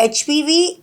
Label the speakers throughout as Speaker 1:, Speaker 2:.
Speaker 1: HPV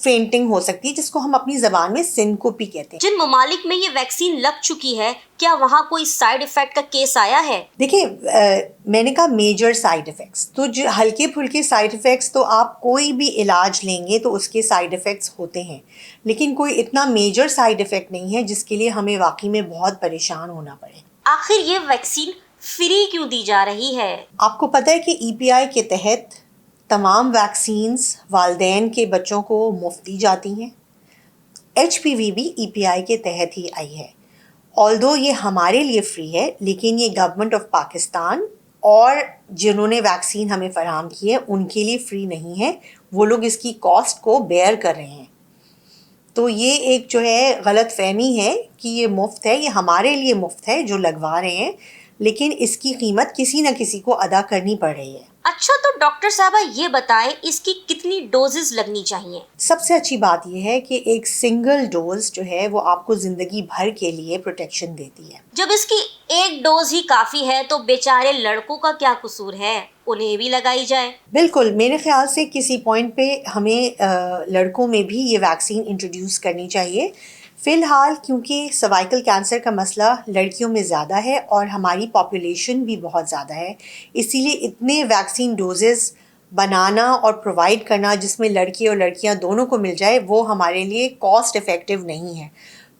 Speaker 1: فینٹنگ ہو سکتی ہے جس کو ہم اپنی زبان میں سنکوپی کہتے ہیں.
Speaker 2: جن ممالک میں یہ ویکسین لگ چکی ہے کیا وہاں کوئی سائیڈ افیکٹ کا کیس آیا ہے؟
Speaker 1: دیکھیں میں نے کہا میجر سائیڈ افیکٹس، تو جو ہلکے پھلکے سائیڈ افیکٹس تو آپ کوئی بھی علاج لیں گے تو اس کے سائیڈ افیکٹس ہوتے ہیں، لیکن کوئی اتنا میجر سائیڈ افیکٹ نہیں ہے جس کے لیے ہمیں واقعی میں بہت پریشان ہونا پڑے.
Speaker 2: آخر یہ ویکسین فری کیوں دی جا رہی ہے؟
Speaker 1: آپ کو پتہ ہے کہ EPI کے تحت تمام ویکسینز والدین کے بچوں کو مفت دی جاتی ہیں. HPV بھی EPI کے تحت ہی آئی ہے. آلدو یہ ہمارے لیے فری ہے، لیکن یہ گورنمنٹ آف پاکستان اور جنہوں نے ویکسین ہمیں فراہم کی ہے ان کے لیے فری نہیں ہے، وہ لوگ اس کی کاسٹ کو بیئر کر رہے ہیں. تو یہ ایک جو ہے غلط فہمی ہے کہ یہ مفت ہے، یہ ہمارے لیے مفت ہے جو لگوا رہے ہیں، لیکن اس کی قیمت کسی نہ کسی کو ادا کرنی پڑ رہی ہے.
Speaker 2: اچھا تو ڈاکٹر صاحبہ یہ بتائیں اس کی کتنی ڈوزز لگنی چاہیے؟
Speaker 1: سب سے اچھی بات یہ ہے کہ ایک سنگل ڈوز جو ہے وہ آپ کو زندگی بھر کے لیے پروٹیکشن دیتی ہے.
Speaker 2: جب اس کی ایک ڈوز ہی کافی ہے تو بیچارے لڑکوں کا کیا قصور ہے، انہیں بھی لگائی جائے.
Speaker 1: بالکل، میرے خیال سے کسی پوائنٹ پہ ہمیں لڑکوں میں بھی یہ ویکسین انٹروڈیوس کرنی چاہیے. فی الحال کیونکہ سروائکل کینسر کا مسئلہ لڑکیوں میں زیادہ ہے اور ہماری پاپولیشن بھی بہت زیادہ ہے، اسی لیے اتنے ویکسین ڈوزز بنانا اور پرووائڈ کرنا جس میں لڑکی اور لڑکیاں دونوں کو مل جائے وہ ہمارے لیے کاسٹ افیکٹو نہیں ہے.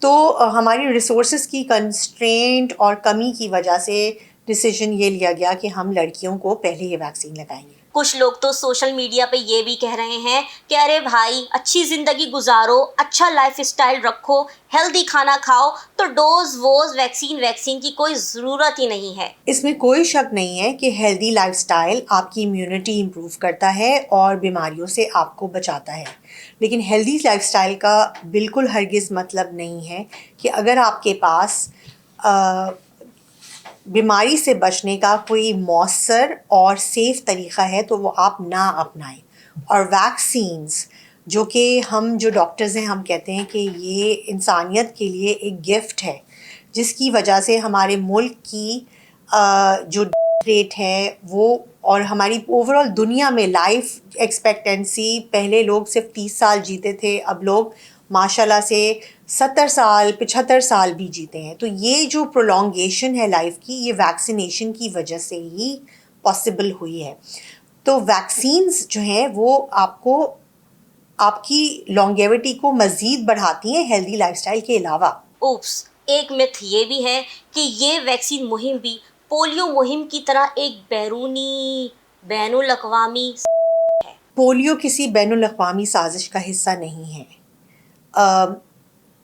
Speaker 1: تو ہماری ریسورسز کی کنسٹرینٹ اور کمی کی وجہ سے ڈیسیژن یہ لیا گیا کہ ہم لڑکیوں کو پہلے یہ ویکسین لگائیں گے.
Speaker 2: کچھ لوگ تو سوشل میڈیا پہ یہ بھی کہہ رہے ہیں کہ ارے بھائی اچھی زندگی گزارو، اچھا لائف اسٹائل رکھو، ہیلدی کھانا کھاؤ، تو ڈوز ووز ویکسین کی کوئی ضرورت ہی نہیں ہے.
Speaker 1: اس میں کوئی شک نہیں ہے کہ ہیلدی لائف سٹائل آپ کی امیونٹی امپروو کرتا ہے اور بیماریوں سے آپ کو بچاتا ہے، لیکن ہیلدی لائف سٹائل کا بالکل ہرگز مطلب نہیں ہے کہ اگر آپ کے پاس بیماری سے بچنے کا کوئی مؤثر اور سیف طریقہ ہے تو وہ آپ نہ اپنائیں. اور ویکسینز جو کہ ہم جو ڈاکٹرز ہیں ہم کہتے ہیں کہ یہ انسانیت کے لیے ایک گفٹ ہے جس کی وجہ سے ہمارے ملک کی جو ریٹ ہے وہ اور ہماری اوور آل دنیا میں لائف ایکسپیکٹنسی، پہلے لوگ صرف 30 سال جیتے تھے، اب لوگ ماشاء اللہ سے 70 سال 75 سال بھی جیتے ہیں. تو یہ جو پرولونگیشن ہے لائف کی یہ ویکسینیشن کی وجہ سے ہی پاسبل ہوئی ہے. تو ویکسینز جو ہیں وہ آپ کی لانگیوٹی کو مزید بڑھاتی ہیں ہیلدی لائف سٹائل کے علاوہ.
Speaker 2: اوپس، ایک متھ یہ بھی ہے کہ یہ ویکسین مہم بھی پولیو مہم کی طرح ایک بیرونی بین الاقوامی
Speaker 1: پولیو کسی بین الاقوامی سازش کا حصہ نہیں ہے.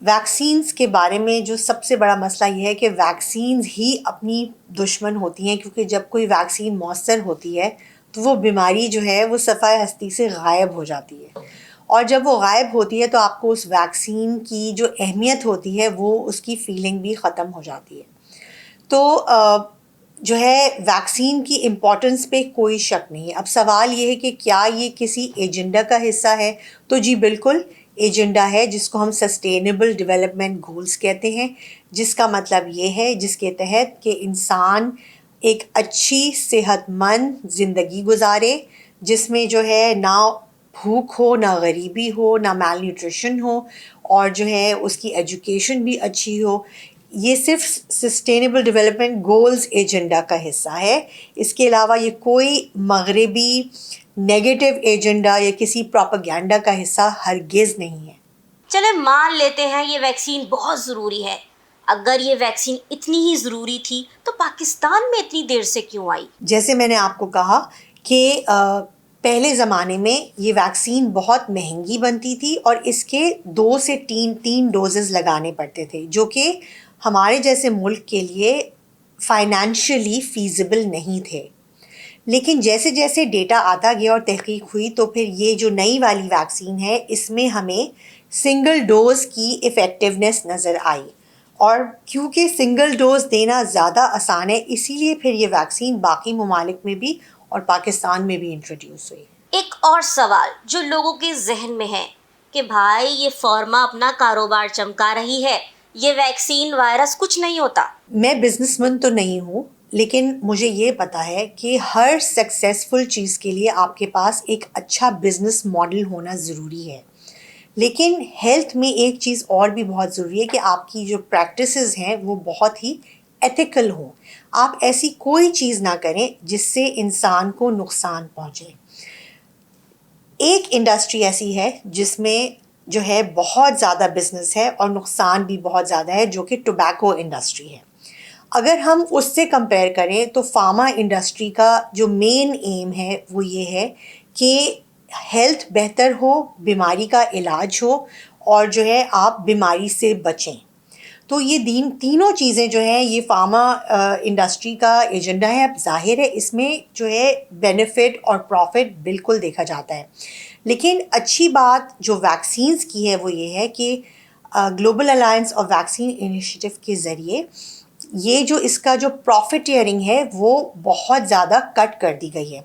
Speaker 1: ویکسینز کے بارے میں جو سب سے بڑا مسئلہ یہ ہے کہ ویکسینز ہی اپنی دشمن ہوتی ہیں، کیونکہ جب کوئی ویکسین مؤثر ہوتی ہے تو وہ بیماری جو ہے وہ صفحہ ہستی سے غائب ہو جاتی ہے، اور جب وہ غائب ہوتی ہے تو آپ کو اس ویکسین کی جو اہمیت ہوتی ہے وہ اس کی فیلنگ بھی ختم ہو جاتی ہے. تو جو ہے ویکسین کی امپورٹنس پہ کوئی شک نہیں ہے. اب سوال یہ ہے کہ کیا یہ کسی ایجنڈا کا حصہ ہے؟ تو جی بالکل ایجنڈا ہے جس کو ہم سسٹینیبل ڈیولپمنٹ گولز کہتے ہیں، جس کا مطلب یہ ہے جس کے تحت کہ انسان ایک اچھی صحت مند زندگی گزارے جس میں جو ہے نہ بھوک ہو، نہ غریبی ہو، نہ میل نیوٹریشن ہو، اور جو ہے اس کی ایجوکیشن بھی اچھی ہو. یہ صرف سسٹینیبل ڈیولپمنٹ گولز ایجنڈا کا حصہ ہے. اس کے علاوہ یہ کوئی مغربی نیگیٹو ایجنڈا یا کسی پروپیگنڈا کا حصہ ہرگز نہیں ہے.
Speaker 2: چلے مان لیتے ہیں یہ ویکسین بہت ضروری ہے. اگر یہ ویکسین اتنی ہی ضروری تھی تو پاکستان میں اتنی دیر سے کیوں آئی؟
Speaker 1: جیسے میں نے آپ کو کہا کہ پہلے زمانے میں یہ ویکسین بہت مہنگی بنتی تھی اور اس کے 2 سے 3 ڈوزز لگانے پڑتے تھے جو کہ ہمارے جیسے ملک کے لیے فائنینشلی فیزیبل نہیں تھے. لیکن جیسے جیسے ڈیٹا آتا گیا اور تحقیق ہوئی تو پھر یہ جو نئی والی ویکسین ہے اس میں ہمیں سنگل ڈوز کی افیکٹونیس نظر آئی، اور کیونکہ سنگل ڈوز دینا زیادہ آسان ہے اسی لیے پھر یہ ویکسین باقی ممالک میں بھی اور پاکستان میں بھی انٹروڈیوس ہوئی.
Speaker 2: ایک اور سوال جو لوگوں کے ذہن میں ہے کہ بھائی یہ فارما اپنا کاروبار چمکا رہی ہے، یہ ویکسین وائرس کچھ نہیں ہوتا.
Speaker 1: میں بزنس مین تو نہیں ہوں، لیکن مجھے یہ پتا ہے کہ ہر سکسیسفل چیز کے لیے آپ کے پاس ایک اچھا بزنس ماڈل ہونا ضروری ہے. لیکن ہیلتھ میں ایک چیز اور بھی بہت ضروری ہے کہ آپ کی جو پریکٹسز ہیں وہ بہت ہی ایتھیکل ہوں. آپ ایسی کوئی چیز نہ کریں جس سے انسان کو نقصان پہنچے. ایک انڈسٹری ایسی ہے جس میں جو ہے بہت زیادہ بزنس ہے اور نقصان بھی بہت زیادہ ہے، جو کہ ٹوبیکو انڈسٹری ہے. اگر ہم اس سے کمپیئر کریں تو فارما انڈسٹری کا جو مین ایم ہے وہ یہ ہے کہ ہیلتھ بہتر ہو، بیماری کا علاج ہو، اور جو ہے آپ بیماری سے بچیں. تو یہ تینوں چیزیں جو ہیں یہ فارما انڈسٹری کا ایجنڈا ہے. اب ظاہر ہے اس میں جو ہے بینیفٹ اور پروفٹ بالکل دیکھا جاتا ہے. لیکن اچھی بات جو ویکسینز کی ہے وہ یہ ہے کہ global alliance of vaccine initiative کے ذریعے یہ جو اس کا جو پروفیٹیئرنگ ہے وہ بہت زیادہ کٹ کر دی گئی ہے.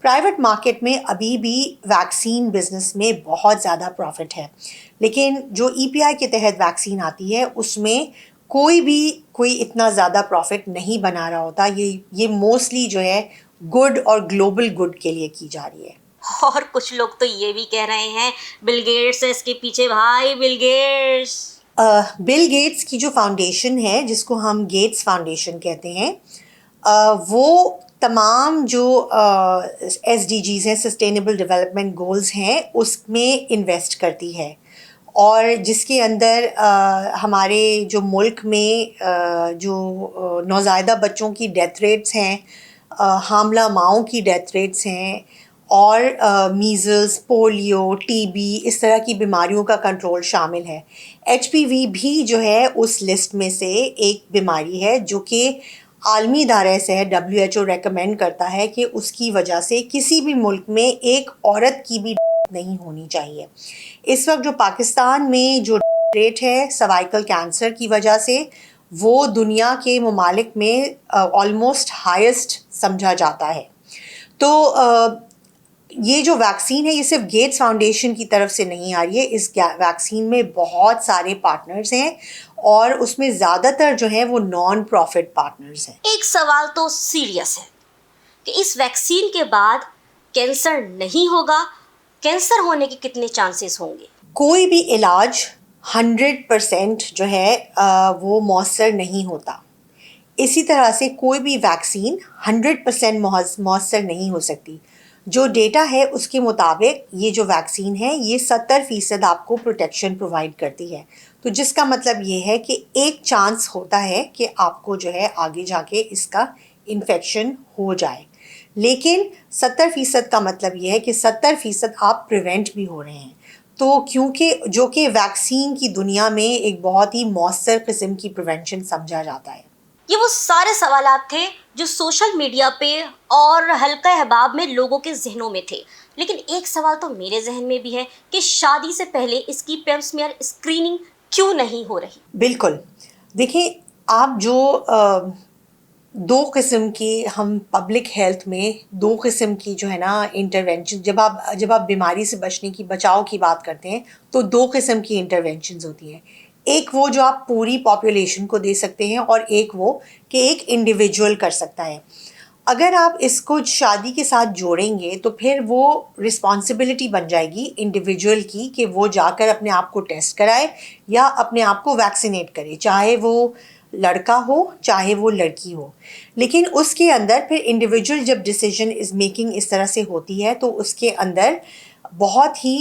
Speaker 1: پرائیویٹ مارکیٹ میں ابھی بھی ویکسین بزنس میں بہت زیادہ پروفٹ ہے، لیکن جو ای پی آئی کے تحت ویکسین آتی ہے اس میں کوئی اتنا زیادہ پروفٹ نہیں بنا رہا ہوتا. یہ موسٹلی جو ہے گڈ اور گلوبل گڈ کے لیے کی جا رہی ہے.
Speaker 2: اور کچھ لوگ تو یہ بھی کہہ رہے ہیں بل گیٹس ہے اس کے پیچھے، بھائی بل گیٹس.
Speaker 1: بل گیٹس کی جو فاؤنڈیشن ہے جس کو ہم گیٹس فاؤنڈیشن کہتے ہیں، وہ تمام جو ایس ڈی جیز ہیں، سسٹینیبل ڈیولپمنٹ گولز ہیں، اس میں انویسٹ کرتی ہے. اور جس کے اندر ہمارے جو ملک میں جو نوزائیدہ بچوں کی ڈیتھ ریٹس ہیں، حاملہ ماؤں کی ڈیتھ ریٹس ہیں، اور میزلز، پولیو، ٹی بی، اس طرح کی بیماریوں کا کنٹرول شامل ہے. ایچ پی وی بھی جو ہے اس لسٹ میں سے ایک بیماری ہے جو کہ عالمی ادارہ صحت WHO ریکمینڈ کرتا ہے کہ اس کی وجہ سے کسی بھی ملک میں ایک عورت کی بھی نہیں ہونی چاہیے. اس وقت جو پاکستان میں جو ریٹ ہے سروائیکل کینسر کی وجہ سے، وہ دنیا کے ممالک میں آلموسٹ ہائیسٹ سمجھا جاتا ہے. تو یہ جو ویکسین ہے یہ صرف گیٹس فاؤنڈیشن کی طرف سے نہیں آ رہی ہے. اس ویکسین میں بہت سارے پارٹنرز ہیں اور اس میں زیادہ تر جو ہیں وہ نان پروفٹ پارٹنرز ہیں.
Speaker 2: ایک سوال تو سیریس ہے کہ اس ویکسین کے بعد کینسر نہیں ہوگا، کینسر ہونے کے کتنے چانسز ہوں گے؟
Speaker 1: کوئی بھی علاج 100% جو ہے وہ مؤثر نہیں ہوتا. اسی طرح سے کوئی بھی ویکسین 100% مؤثر نہیں ہو سکتی. جو ڈیٹا ہے اس کے مطابق یہ جو ویکسین ہے یہ 70% آپ کو پروٹیکشن پرووائڈ کرتی ہے. تو جس کا مطلب یہ ہے کہ ایک چانس ہوتا ہے کہ آپ کو جو ہے آگے جا کے اس کا انفیکشن ہو جائے. لیکن 70% کا مطلب یہ ہے کہ 70% آپ پریونٹ بھی ہو رہے ہیں. تو کیونکہ جو کہ ویکسین کی دنیا میں ایک بہت ہی مؤثر قسم کی پریونشن سمجھا جاتا ہے.
Speaker 2: یہ وہ سارے سوالات تھے جو سوشل میڈیا پہ اور حلقہ احباب میں لوگوں کے ذہنوں میں تھے. لیکن ایک سوال تو میرے ذہن میں بھی ہے کہ شادی سے پہلے اس کی پیپ سمیئر اسکریننگ کیوں نہیں ہو رہی؟
Speaker 1: بالکل. دیکھیں آپ جو دو قسم کی ہم پبلک ہیلتھ میں دو قسم کی جو ہے نا انٹرونشن، جب آپ بیماری سے بچاؤ کی بات کرتے ہیں تو دو قسم کی انٹرونشنز ہوتی ہیں. ایک وہ جو آپ پوری پاپولیشن کو دے سکتے ہیں، اور ایک وہ کہ ایک انڈیویجول کر سکتا ہے. اگر آپ اس کو شادی کے ساتھ جوڑیں گے تو پھر وہ رسپانسبلٹی بن جائے گی انڈیویجول کی کہ وہ جا کر اپنے آپ کو ٹیسٹ کرائے یا اپنے آپ کو ویکسینیٹ کرے، چاہے وہ لڑکا ہو چاہے وہ لڑکی ہو. لیکن اس کے اندر پھر انڈیویجول جب ڈیسیجن میکنگ اس طرح سے ہوتی ہے تو اس کے اندر بہت ہی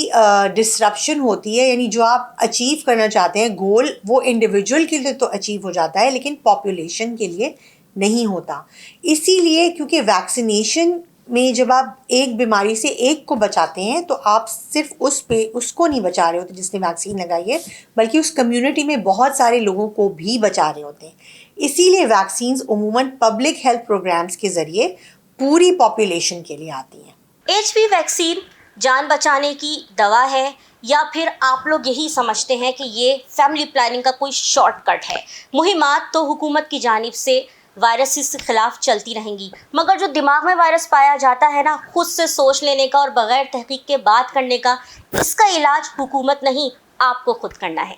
Speaker 1: ڈسرپشن ہوتی ہے. یعنی جو آپ اچیو کرنا چاہتے ہیں گول، وہ انڈیویجول کے لیے تو اچیو ہو جاتا ہے لیکن پاپولیشن کے لیے نہیں ہوتا. اسی لیے کیونکہ ویکسینیشن میں جب آپ ایک بیماری سے ایک کو بچاتے ہیں تو آپ صرف اس کو نہیں بچا رہے ہوتے جس نے ویکسین لگائی ہے، بلکہ اس کمیونٹی میں بہت سارے لوگوں کو بھی بچا رہے ہوتے ہیں. اسی لیے ویکسینز عموماً پبلک ہیلتھ پروگرامز کے ذریعے پوری پاپولیشن کے لیے آتی ہیں.
Speaker 2: ایچ پی ویکسین جان بچانے کی دوا ہے یا پھر آپ لوگ یہی سمجھتے ہیں کہ یہ فیملی پلاننگ کا کوئی شارٹ کٹ ہے؟ مہمات تو حکومت کی جانب سے وائرس کے خلاف چلتی رہیں گی، مگر جو دماغ میں وائرس پایا جاتا ہے نا، خود سے سوچ لینے کا اور بغیر تحقیق کے بات کرنے کا، اس کا علاج حکومت نہیں آپ کو خود کرنا ہے.